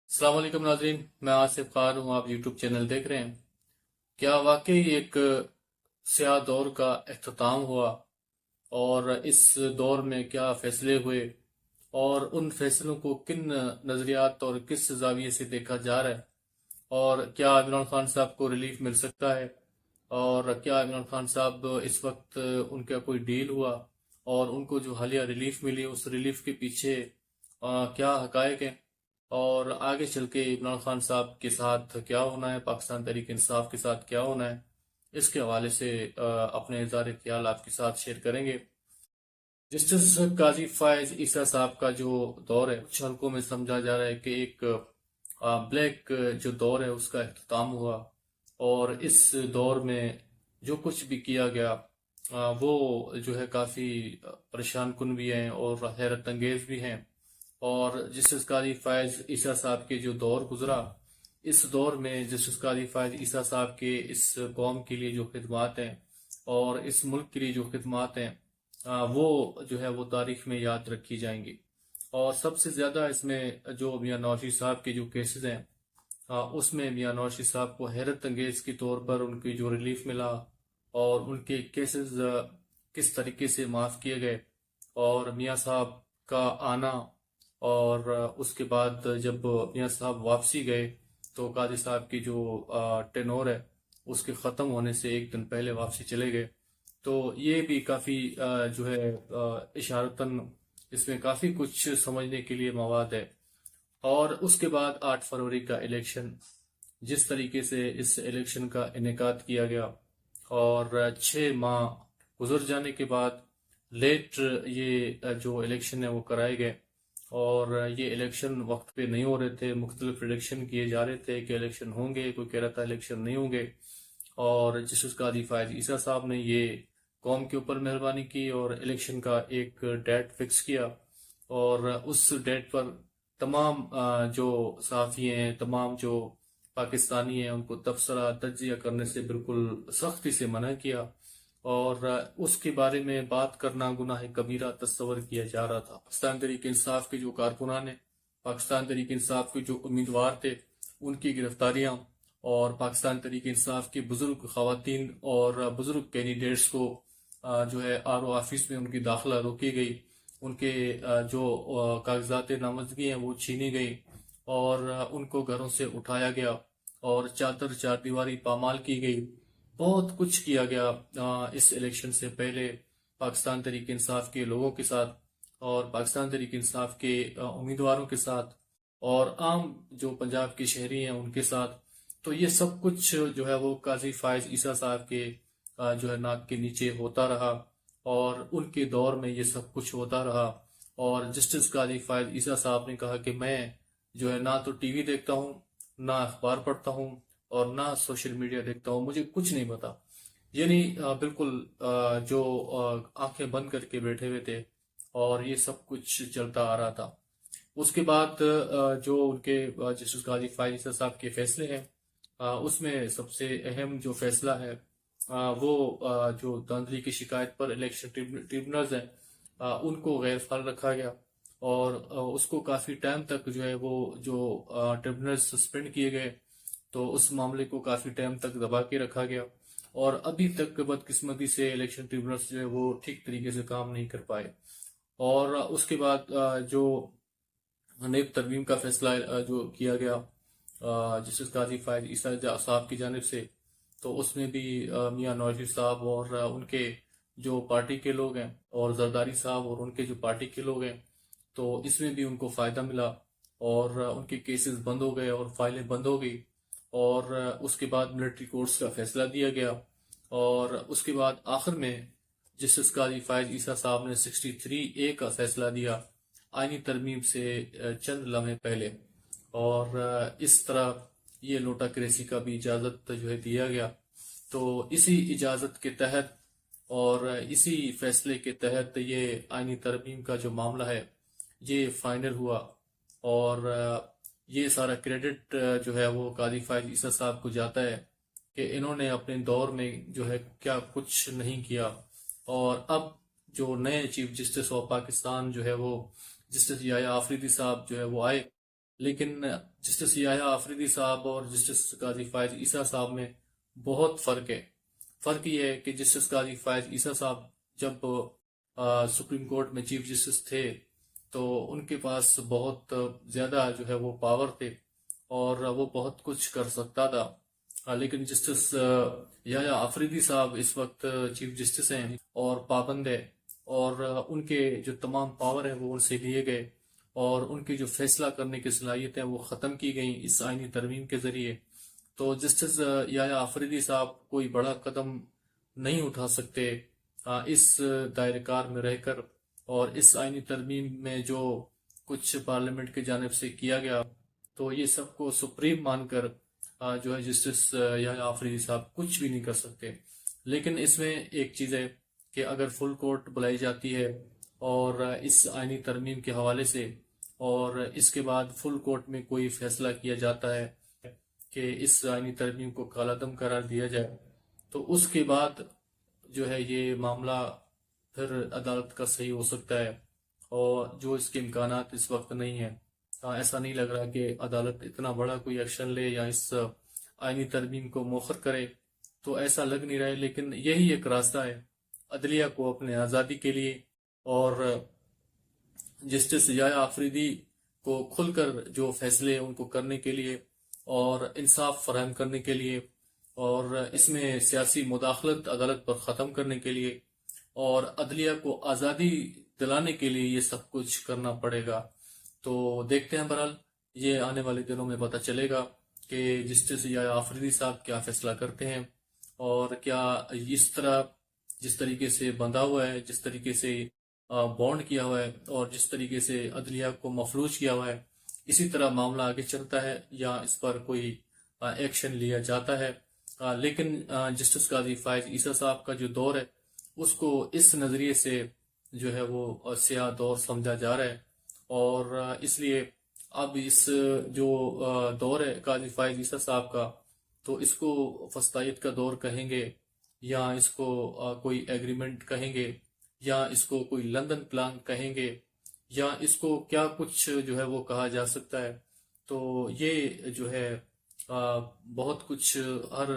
السلام علیکم ناظرین، میں آصف خان ہوں۔ آپ یوٹیوب چینل دیکھ رہے ہیں۔ کیا واقعی ایک سیاہ دور کا اختتام ہوا؟ اور اس دور میں کیا فیصلے ہوئے؟ اور ان فیصلوں کو کن نظریات اور کس زاویے سے دیکھا جا رہا ہے؟ اور کیا عمران خان صاحب کو ریلیف مل سکتا ہے؟ اور کیا عمران خان صاحب اس وقت ان کا کوئی ڈیل ہوا؟ اور ان کو جو حالیہ ریلیف ملی، اس ریلیف کے پیچھے کیا حقائق ہیں؟ اور آگے چل کے عمران خان صاحب کے ساتھ کیا ہونا ہے، پاکستان تحریک انصاف کے ساتھ کیا ہونا ہے، اس کے حوالے سے اپنے اظہار خیال آپ کے ساتھ شیئر کریں گے۔ جسٹس قاضی فائز عیسیٰ صاحب کا جو دور ہے، کچھ حلقوں میں سمجھا جا رہا ہے کہ ایک بلیک جو دور ہے اس کا اختتام ہوا، اور اس دور میں جو کچھ بھی کیا گیا وہ جو ہے کافی پریشان کن بھی ہیں اور حیرت انگیز بھی ہیں۔ اور جسٹس قاضی فائز عیسیٰ صاحب کے جو دور گزرا، اس دور میں جسٹس قاضی فائز عیسیٰ صاحب کے اس قوم کے لیے جو خدمات ہیں اور اس ملک کے لیے جو خدمات ہیں وہ جو ہے وہ تاریخ میں یاد رکھی جائیں گی۔ اور سب سے زیادہ اس میں جو میاں نواز شریف صاحب کے جو کیسز ہیں، اس میں میاں نواز شریف صاحب کو حیرت انگیز کے طور پر ان کی جو ریلیف ملا اور ان کے کیسز کس طریقے سے معاف کیے گئے، اور میاں صاحب کا آنا، اور اس کے بعد جب میاں صاحب واپسی گئے تو قاضی صاحب کی جو ٹینور ہے اس کے ختم ہونے سے ایک دن پہلے واپسی چلے گئے۔ تو یہ بھی کافی جو ہے اشارتاً اس میں کافی کچھ سمجھنے کے لیے مواد ہے۔ اور اس کے بعد 8 فروری کا الیکشن، جس طریقے سے اس الیکشن کا انعقاد کیا گیا، اور 6 ماہ گزر جانے کے بعد لیٹ یہ جو الیکشن ہے وہ کرائے گئے، اور یہ الیکشن وقت پہ نہیں ہو رہے تھے۔ مختلف پریڈکشن کیے جا رہے تھے کہ الیکشن ہوں گے، کوئی کہہ رہا تھا الیکشن نہیں ہوں گے، اور جسٹس قاضی فائز عیسیٰ صاحب نے یہ قوم کے اوپر مہربانی کی اور الیکشن کا ایک ڈیٹ فکس کیا۔ اور اس ڈیٹ پر تمام جو صحافی ہیں، تمام جو پاکستانی ہیں، ان کو تبصرہ تجزیہ کرنے سے بالکل سختی سے منع کیا، اور اس کے بارے میں بات کرنا گناہ کبیرہ تصور کیا جا رہا تھا۔ پاکستان تحریک انصاف کے جو کارکنان ہیں، پاکستان تحریک انصاف کے جو امیدوار تھے، ان کی گرفتاریاں، اور پاکستان تحریک انصاف کی بزرگ خواتین اور بزرگ کینڈیڈیٹس کو جو ہے آر او آفس میں ان کی داخلہ روکی گئی، ان کے جو کاغذات نامزدگی ہیں وہ چھینی گئی، اور ان کو گھروں سے اٹھایا گیا، اور چادر چار دیواری پامال کی گئی۔ بہت کچھ کیا گیا اس الیکشن سے پہلے پاکستان تحریک انصاف کے لوگوں کے ساتھ، اور پاکستان تحریک انصاف کے امیدواروں کے ساتھ، اور عام جو پنجاب کے شہری ہیں ان کے ساتھ۔ تو یہ سب کچھ جو ہے وہ قاضی فائز عیسیٰ صاحب کے جو ہے ناک کے نیچے ہوتا رہا، اور ان کے دور میں یہ سب کچھ ہوتا رہا۔ اور جسٹس قاضی فائز عیسیٰ صاحب نے کہا کہ میں جو ہے نہ تو ٹی وی دیکھتا ہوں، نہ اخبار پڑھتا ہوں، اور نہ سوشل میڈیا دیکھتا ہوں، مجھے کچھ نہیں پتا۔ یعنی بالکل جو آنکھیں بند کر کے بیٹھے ہوئے تھے، اور یہ سب کچھ چلتا آ رہا تھا۔ اس کے بعد جو ان کے جسٹس قاضی فائز عیسیٰ صاحب کے فیصلے ہیں، اس میں سب سے اہم جو فیصلہ ہے وہ جو دھاندلی کی شکایت پر الیکشن ٹریبونلز ہیں ان کو غیر فعال رکھا گیا، اور اس کو کافی ٹائم تک جو ہے وہ جو ٹریبونلز سسپینڈ کیے گئے، تو اس معاملے کو کافی ٹائم تک دبا کے رکھا گیا، اور ابھی تک بدقسمتی سے الیکشن ٹریبونلز جو ہے وہ ٹھیک طریقے سے کام نہیں کر پائے۔ اور اس کے بعد جو نیب ترمیم کا فیصلہ جو کیا گیا جسٹس قاضی فائز عیسیٰ صاحب کی جانب سے، تو اس میں بھی میاں نواز شریف صاحب اور ان کے جو پارٹی کے لوگ ہیں، اور زرداری صاحب اور ان کے جو پارٹی کے لوگ ہیں، تو اس میں بھی ان کو فائدہ ملا، اور ان کے کیسز بند ہو گئے اور فائلیں بند ہو گئی۔ اور اس کے بعد ملٹری کورٹس کا فیصلہ دیا گیا، اور اس کے بعد آخر میں جسٹس قاضی فائز عیسیٰ صاحب نے 63A کا فیصلہ دیا آئینی ترمیم سے چند لمحے پہلے، اور اس طرح یہ نوٹا کریسی کا بھی اجازت جو ہے دیا گیا۔ تو اسی اجازت کے تحت اور اسی فیصلے کے تحت یہ آئینی ترمیم کا جو معاملہ ہے یہ فائنل ہوا، اور یہ سارا کریڈٹ جو ہے وہ قاضی فائز عیسیٰ صاحب کو جاتا ہے کہ انہوں نے اپنے دور میں جو ہے کیا کچھ نہیں کیا۔ اور اب جو نئے چیف جسٹس آف پاکستان جو ہے وہ جسٹس یحییٰ آفریدی صاحب جو ہے وہ آئے، لیکن جسٹس یحییٰ آفریدی صاحب اور جسٹس قاضی فائز عیسیٰ صاحب میں بہت فرق ہے۔ فرق یہ ہے کہ جسٹس قاضی فائز عیسیٰ صاحب جب سپریم کورٹ میں چیف جسٹس تھے تو ان کے پاس بہت زیادہ جو ہے وہ پاور تھے اور وہ بہت کچھ کر سکتا تھا، لیکن جسٹس یحییٰ آفریدی صاحب اس وقت چیف جسٹس ہیں اور پابند ہے، اور ان کے جو تمام پاور ہیں وہ ان سے لیے گئے، اور ان کی جو فیصلہ کرنے کی صلاحیت ہے وہ ختم کی گئیں اس آئینی ترمیم کے ذریعے۔ تو جسٹس یحییٰ آفریدی صاحب کوئی بڑا قدم نہیں اٹھا سکتے اس دائرہ کار میں رہ کر، اور اس آئینی ترمیم میں جو کچھ پارلیمنٹ کی جانب سے کیا گیا تو یہ سب کو سپریم مان کر جو ہے جسٹس یحییٰ آفریدی صاحب کچھ بھی نہیں کر سکتے۔ لیکن اس میں ایک چیز ہے کہ اگر فل کورٹ بلائی جاتی ہے اور اس آئینی ترمیم کے حوالے سے، اور اس کے بعد فل کورٹ میں کوئی فیصلہ کیا جاتا ہے کہ اس آئینی ترمیم کو کالعدم قرار دیا جائے، تو اس کے بعد جو ہے یہ معاملہ پھر عدالت کا صحیح ہو سکتا ہے، اور جو اس کے امکانات اس وقت نہیں ہیں۔ ایسا نہیں لگ رہا کہ عدالت اتنا بڑا کوئی ایکشن لے یا اس آئینی ترمیم کو مؤخر کرے، تو ایسا لگ نہیں رہا ہے، لیکن یہی ایک راستہ ہے عدلیہ کو اپنے آزادی کے لیے، اور جسٹس یحییٰ آفریدی کو کھل کر جو فیصلے ان کو کرنے کے لیے اور انصاف فراہم کرنے کے لیے، اور اس میں سیاسی مداخلت عدالت پر ختم کرنے کے لیے اور عدلیہ کو آزادی دلانے کے لیے یہ سب کچھ کرنا پڑے گا۔ تو دیکھتے ہیں، بہرحال یہ آنے والے دنوں میں پتہ چلے گا کہ جسٹس یحییٰ آفریدی صاحب کیا فیصلہ کرتے ہیں، اور کیا اس طرح جس طریقے سے بندھا ہوا ہے، جس طریقے سے بانڈ کیا ہوا ہے، اور جس طریقے سے عدلیہ کو مفلوج کیا ہوا ہے، اسی طرح معاملہ آگے چلتا ہے یا اس پر کوئی ایکشن لیا جاتا ہے۔ لیکن جسٹس قاضی فائز عیسیٰ صاحب کا جو دور ہے اس کو اس نظریے سے جو ہے وہ سیاہ دور سمجھا جا رہا ہے، اور اس لیے اب اس جو دور ہے قاضی فائز عیسیٰ صاحب کا، تو اس کو فسطائیت کا دور کہیں گے، یا اس کو کوئی ایگریمنٹ کہیں گے، یا اس کو کوئی لندن پلان کہیں گے، یا اس کو کیا کچھ جو ہے وہ کہا جا سکتا ہے۔ تو یہ جو ہے بہت کچھ، ہر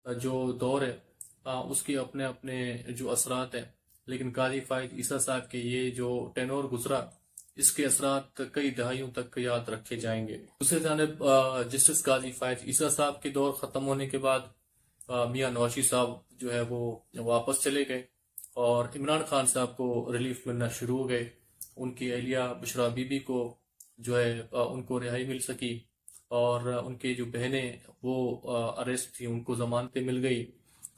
جو دور ہے اس کے اپنے اپنے جو اثرات ہیں، لیکن قاضی فائز عیسیٰ صاحب کے یہ جو ٹینور گزرا اس کے اثرات کئی دہائیوں تک یاد رکھے جائیں گے۔ دوسری جانب جسٹس قاضی فائز عیسیٰ صاحب کے دور ختم ہونے کے بعد میاں نواشی صاحب جو ہے وہ واپس چلے گئے، اور عمران خان صاحب کو ریلیف ملنا شروع ہو گئے۔ ان کی اہلیہ بشرا بی بی کو جو ہے ان کو رہائی مل سکی، اور ان کے جو بہنیں وہ اریسٹ تھیں ان کو ضمانتیں مل گئی،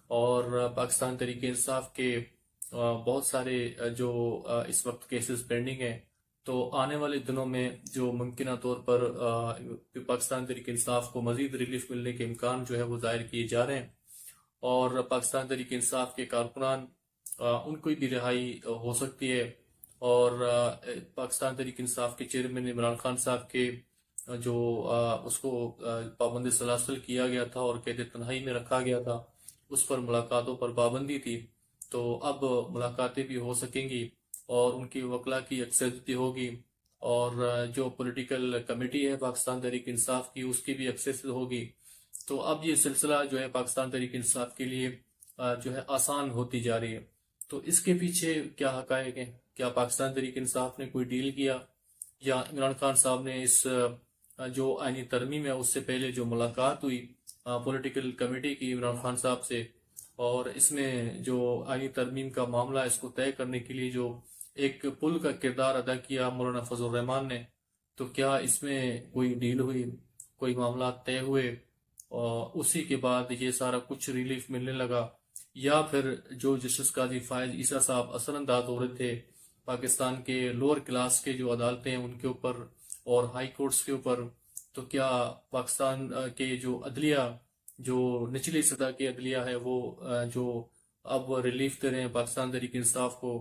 اور پاکستان تحریک انصاف کے بہت سارے جو اس وقت کیسز پینڈنگ ہیں، تو آنے والے دنوں میں جو ممکنہ طور پر پاکستان تحریک انصاف کو مزید ریلیف ملنے کے امکان جو ہے وہ ظاہر کیے جا رہے ہیں، اور پاکستان تحریک انصاف کے کارکنان ان کو بھی رہائی ہو سکتی ہے، اور پاکستان تحریک انصاف کے چیئرمین عمران خان صاحب کے جو اس کو پابند سلاسل کیا گیا تھا اور قید تنہائی میں رکھا گیا تھا، اس پر ملاقاتوں پر پابندی تھی، تو اب ملاقاتیں بھی ہو سکیں گی، اور ان کی وکلا کی ایکسیس بھی ہوگی، اور جو پولیٹیکل کمیٹی ہے پاکستان تحریک انصاف کی اس کی بھی ایکسیس ہوگی۔ تو اب یہ سلسلہ جو ہے پاکستان تحریک انصاف کے لیے جو ہے آسان ہوتی جا رہی ہے۔ تو اس کے پیچھے کیا حقائق ہیں؟ کیا پاکستان تحریک انصاف نے کوئی ڈیل کیا، یا عمران خان صاحب نے اس جو آئینی ترمیم ہے اس سے پہلے جو ملاقات ہوئی پولیٹیکل کمیٹی کی عمران خان صاحب سے، اور اس میں جو آئینی ترمیم کا معاملہ اس کو طے کرنے کے لیے جو ایک پل کا کردار ادا کیا مولانا فضل الرحمان نے، تو کیا اس میں کوئی ڈیل ہوئی، کوئی معاملات طے ہوئے، اور اسی کے بعد یہ سارا کچھ ریلیف ملنے لگا، یا پھر جو جسٹس قاضی فائز عیسیٰ صاحب اثر انداز ہو رہے تھے پاکستان کے لوور کلاس کے جو عدالتیں ہیں ان کے اوپر اور ہائی کورٹس کے اوپر، تو کیا پاکستان کے جو عدلیہ، جو نچلی سطح کی عدلیہ ہے وہ جو اب ریلیف دے رہے ہیں پاکستان تحریک انصاف کو،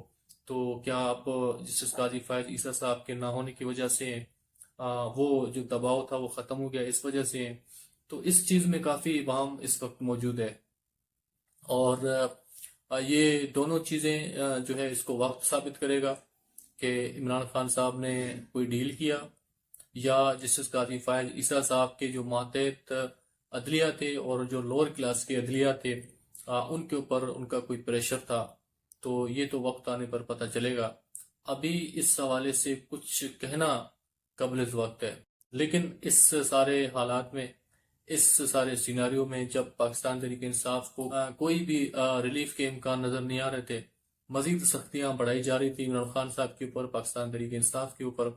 تو کیا اب جسٹس قاضی فائز عیسیٰ صاحب کے نہ ہونے کی وجہ سے وہ جو دباؤ تھا وہ ختم ہو گیا اس وجہ سے؟ تو اس چیز میں کافی ابہام اس وقت موجود ہے، اور یہ دونوں چیزیں جو ہے اس کو وقت ثابت کرے گا کہ عمران خان صاحب نے کوئی ڈیل کیا یا جسٹس قاضی فائز عیسیٰ صاحب کے جو ماتحت عدلیہ تھے اور جو لوور کلاس کے عدلیہ تھے ان کے اوپر ان کا کوئی پریشر تھا، تو یہ تو وقت آنے پر پتہ چلے گا۔ ابھی اس حوالے سے کچھ کہنا قبل از وقت ہے، لیکن اس سارے حالات میں، اس سارے سیناریو میں جب پاکستان تحریک انصاف کو کوئی بھی ریلیف کے امکان نظر نہیں آ رہے تھے، مزید سختیاں بڑھائی جا رہی تھی عمران خان صاحب کے اوپر، پاکستان تحریک انصاف کے اوپر،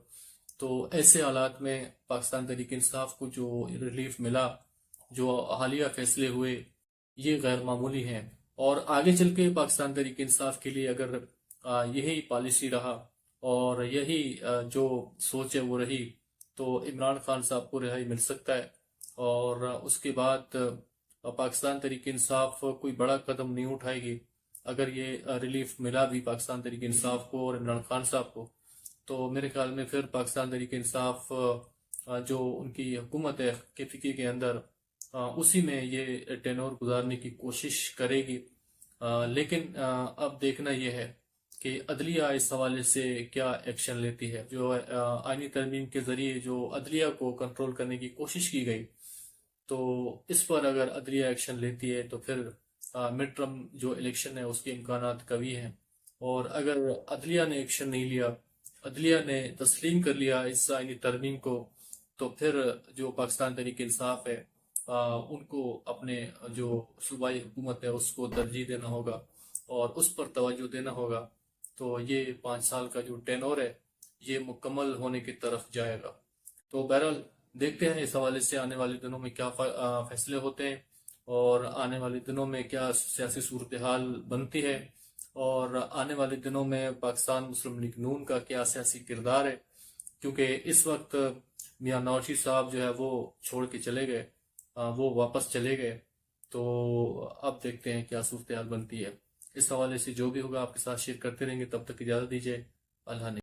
تو ایسے حالات میں پاکستان تحریک انصاف کو جو ریلیف ملا، جو حالیہ فیصلے ہوئے، یہ غیر معمولی ہیں۔ اور آگے چل کے پاکستان تحریک انصاف کے لیے اگر یہی پالیسی رہا اور یہی جو سوچ ہے وہ رہی، تو عمران خان صاحب کو رہائی مل سکتا ہے، اور اس کے بعد پاکستان تحریک انصاف کوئی بڑا قدم نہیں اٹھائے گی۔ اگر یہ ریلیف ملا بھی پاکستان تحریک انصاف کو اور عمران خان صاحب کو، تو میرے خیال میں پھر پاکستان تحریک انصاف جو ان کی حکومت ہے کے فقے کے اندر، اسی میں یہ ٹینور گزارنے کی کوشش کرے گی۔ لیکن اب دیکھنا یہ ہے کہ عدلیہ اس حوالے سے کیا ایکشن لیتی ہے۔ جو آئینی ترمیم کے ذریعے جو عدلیہ کو کنٹرول کرنے کی کوشش کی گئی، تو اس پر اگر عدلیہ ایکشن لیتی ہے تو پھر مڈ ٹرم جو الیکشن ہے اس کے امکانات قوی ہیں، اور اگر عدلیہ نے ایکشن نہیں لیا، عدلیہ نے تسلیم کر لیا اس آئینی ترمیم کو، تو پھر جو پاکستان تحریک انصاف ہے ان کو اپنے جو صوبائی حکومت ہے اس کو ترجیح دینا ہوگا اور اس پر توجہ دینا ہوگا، تو یہ 5 سال کا جو ٹینور ہے یہ مکمل ہونے کی طرف جائے گا۔ تو بہرحال دیکھتے ہیں اس حوالے سے آنے والے دنوں میں کیا فیصلے ہوتے ہیں، اور آنے والے دنوں میں کیا سیاسی صورتحال بنتی ہے، اور آنے والے دنوں میں پاکستان مسلم لیگ نون کا کیا سیاسی کردار ہے، کیونکہ اس وقت میاں نواز شریف صاحب جو ہے وہ چھوڑ کے چلے گئے، وہ واپس چلے گئے، تو اب دیکھتے ہیں کیا صورتحال بنتی ہے۔ اس حوالے سے جو بھی ہوگا آپ کے ساتھ شیئر کرتے رہیں گے، تب تک اجازت دیجیے، اللہ نے